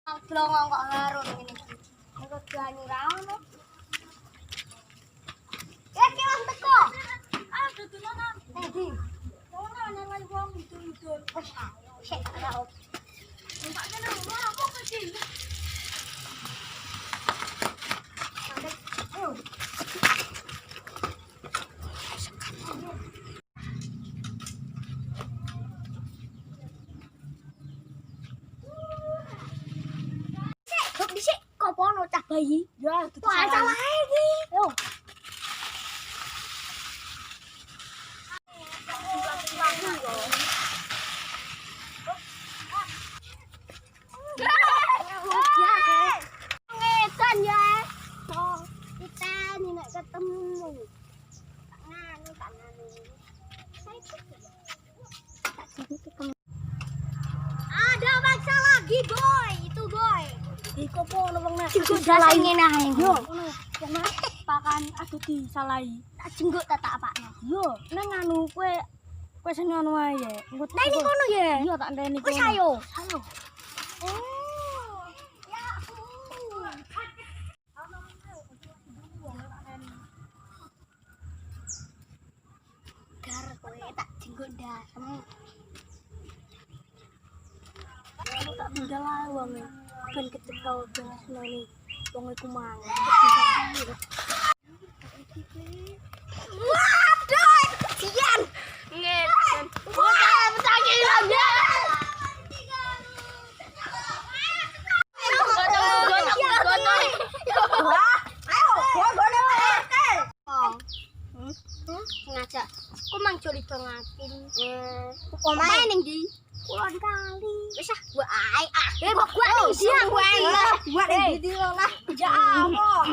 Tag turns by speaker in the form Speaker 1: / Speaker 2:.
Speaker 1: Blongong kok ngarun ngene iki. Nek gani ra ono. Ki wong teko. Ah dodolanan. Ndi? Ono nang wong dudul-dudul. Wes ayo, sik ora op. Mbak kene ora apa iki. Ayo. Dhisik kok ono cah bayi. Ya, wah salah iki. Yo. Ngedan ya. Oh, kita nih nek ketemu. Nganu. Ada bangsa lagi, boy. Itu, boy. Iko po ono wong nek disalahi ngene ae. Yo, ngono. Wong pakan aduh disalahi. Tak jengguk tak apakno. Yo, nang anu kowe sing anu ae ya. Nah ini kono ya. Iya tak ndeni kono. Wis ayo. Ayo. Oh. Ya ampun. Gar kowe tak jengguk dasem. Tak tinggal ae wong e. Ben kecekel jelas nani wong iku mang. Waduh, sian. Ngeten. Ora petake lho. Ngajak. Ku mang joli bangatin. Omahe ning ndi? Kulon kali. Wis ah, gua ae ah. Gua ning siang wae. Gua ning ndi lah. Ya apa?